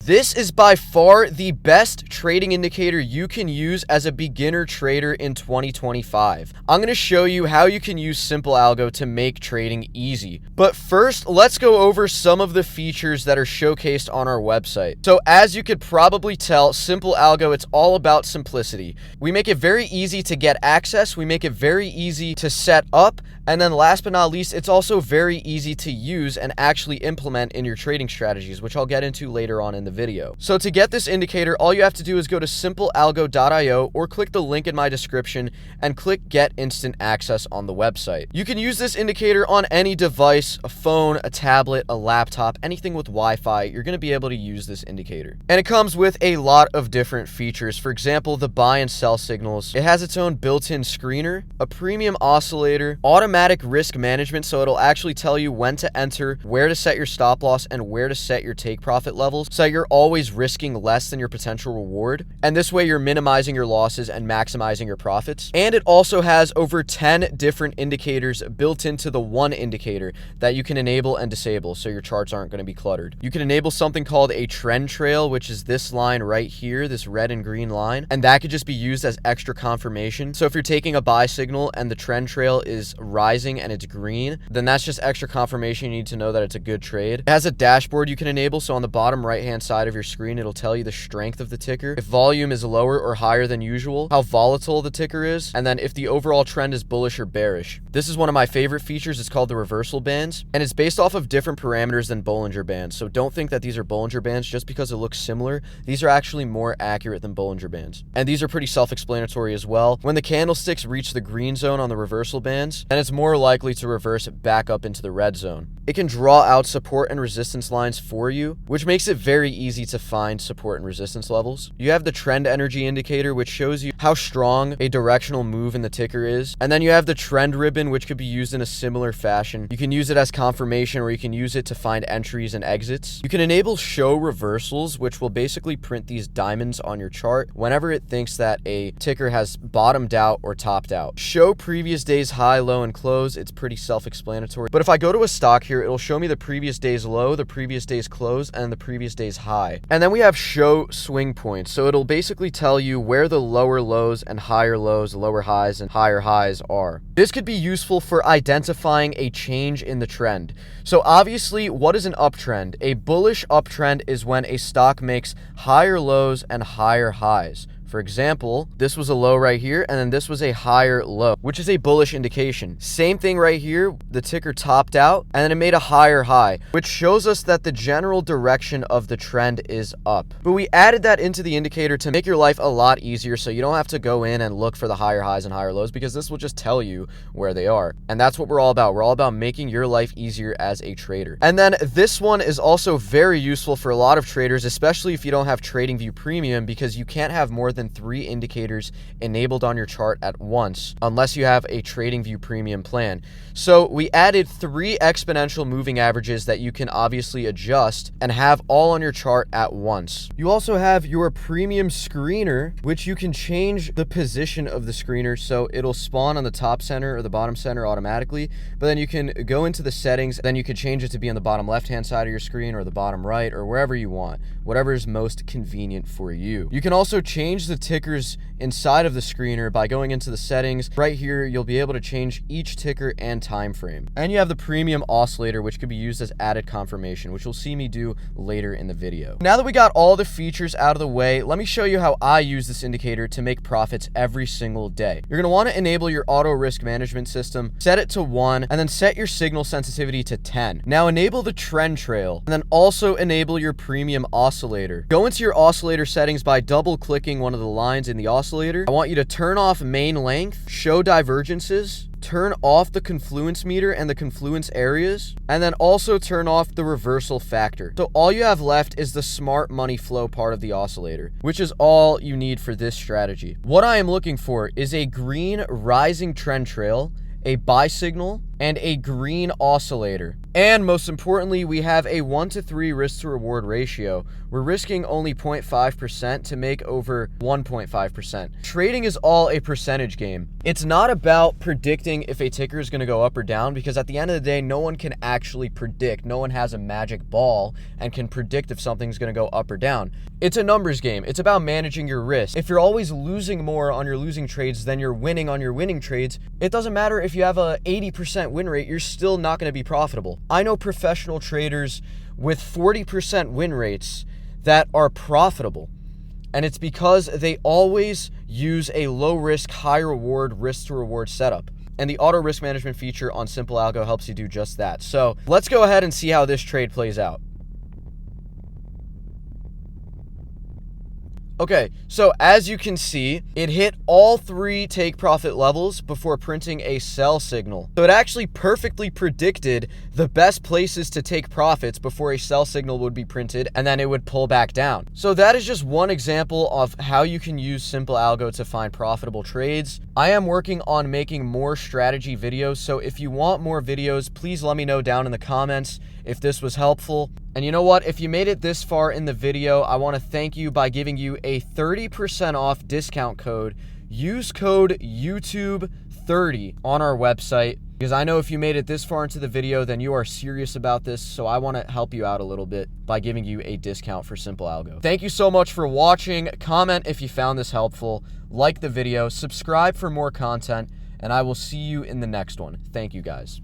This is by far the best trading indicator you can use as a beginner trader in 2025. I'm going to show you how you can use SimpleAlgo to make trading easy. But first, let's go over some of the features that are showcased on our website. So as you could probably tell, SimpleAlgo, it's all about simplicity. We make it very easy to get access. We make it very easy to set up. And then last but not least, it's also very easy to use and actually implement in your trading strategies, which I'll get into later on in the video. So to get this indicator, all you have to do is go to simplealgo.io or click the link in my description and click Get Instant Access on the website. You can use this indicator on any device, a phone, a tablet, a laptop, anything with Wi-Fi. You're going to be able to use this indicator. And it comes with a lot of different features. For example, the buy and sell signals. It has its own built-in screener, a premium oscillator, automatic risk management, so it'll actually tell you when to enter, where to set your stop loss, and where to set your take profit levels, so you're always risking less than your potential reward, and this way you're minimizing your losses and maximizing your profits. And it also has over 10 different indicators built into the one indicator that you can enable and disable, so your charts aren't going to be cluttered. You can enable something called a trend trail, which is this line right here, this red and green line, and that could just be used as extra confirmation. So if you're taking a buy signal and the trend trail is rising and it's green, then that's just extra confirmation. You need to know that it's a good trade. It has a dashboard you can enable, so on the bottom right hand side of your screen, it'll tell you the strength of the ticker, if volume is lower or higher than usual, how volatile the ticker is, and then if the overall trend is bullish or bearish. This is one of my favorite features. It's called the reversal bands, and it's based off of different parameters than Bollinger Bands. So don't think that these are Bollinger Bands just because it looks similar. These are actually more accurate than Bollinger Bands, and these are pretty self-explanatory as well. When the candlesticks reach the green zone on the reversal bands, then it's more likely to reverse back up into the red zone. It can draw out support and resistance lines for you, which makes it very easy to find support and resistance levels. You have the trend energy indicator, which shows you how strong a directional move in the ticker is. And then you have the trend ribbon, which could be used in a similar fashion. You can use it as confirmation, or you can use it to find entries and exits. You can enable show reversals, which will basically print these diamonds on your chart whenever it thinks that a ticker has bottomed out or topped out. Show previous day's high, low, and close. It's pretty self-explanatory. But if I go to a stock here, it'll show me the previous day's low, the previous day's close, and the previous day's high. And then we have show swing points. So it'll basically tell you where the lower lows and higher lows, lower highs and higher highs are. This could be useful for identifying a change in the trend. So obviously, what is an uptrend? A bullish uptrend is when a stock makes higher lows and higher highs. For example, this was a low right here, and then this was a higher low, which is a bullish indication. Same thing right here, the ticker topped out, and then it made a higher high, which shows us that the general direction of the trend is up. But we added that into the indicator to make your life a lot easier, so you don't have to go in and look for the higher highs and higher lows, because this will just tell you where they are. And that's what we're all about. We're all about making your life easier as a trader. And then this one is also very useful for a lot of traders, especially if you don't have TradingView Premium, because you can't have more than 3 indicators enabled on your chart at once unless you have a TradingView Premium plan. So we added 3 exponential moving averages that you can obviously adjust and have all on your chart at once. You also have your premium screener, which you can change the position of the screener, so it'll spawn on the top center or the bottom center automatically, but then you can go into the settings, then you can change it to be on the bottom left hand side of your screen or the bottom right or wherever you want, whatever is most convenient for you. You can also change the tickers inside of the screener by going into the settings. Right here, you'll be able to change each ticker and time frame. And you have the premium oscillator, which could be used as added confirmation, which you'll see me do later in the video. Now that we got all the features out of the way, let me show you how I use this indicator to make profits every single day. You're going to want to enable your auto risk management system, set it to 1, and then set your signal sensitivity to 10. Now enable the trend trail, and then also enable your premium oscillator. Go into your oscillator settings by double clicking one of the lines in the oscillator. I want you to turn off main length, show divergences, turn off the confluence meter and the confluence areas, and then also turn off the reversal factor. So all you have left is the smart money flow part of the oscillator, which is all you need for this strategy. What I am looking for is a green rising trend trail, a buy signal, and a green oscillator. And most importantly, we have a 1-to-3 risk to reward ratio. We're risking only 0.5% to make over 1.5%. Trading is all a percentage game. It's not about predicting if a ticker is going to go up or down, because at the end of the day, no one can actually predict. No one has a magic ball and can predict if something's going to go up or down. It's a numbers game. It's about managing your risk. If you're always losing more on your losing trades than you're winning on your winning trades, it doesn't matter if you have a 80% win rate, you're still not going to be profitable. I know professional traders with 40% win rates that are profitable. And it's because they always use a low risk, high reward, risk to reward setup. And the auto risk management feature on SimpleAlgo helps you do just that. So let's go ahead and see how this trade plays out. Okay, so as you can see, it hit all 3 take profit levels before printing a sell signal. So it actually perfectly predicted the best places to take profits before a sell signal would be printed, and then it would pull back down. So that is just one example of how you can use SimpleAlgo to find profitable trades. I am working on making more strategy videos, so if you want more videos, please let me know down in the comments if this was helpful. And you know what? If you made it this far in the video, I want to thank you by giving you a 30% off discount code. Use code YouTube30 on our website, because I know if you made it this far into the video, then you are serious about this. So I want to help you out a little bit by giving you a discount for SimpleAlgo. Thank you so much for watching. Comment if you found this helpful. Like the video, subscribe for more content, and I will see you in the next one. Thank you guys.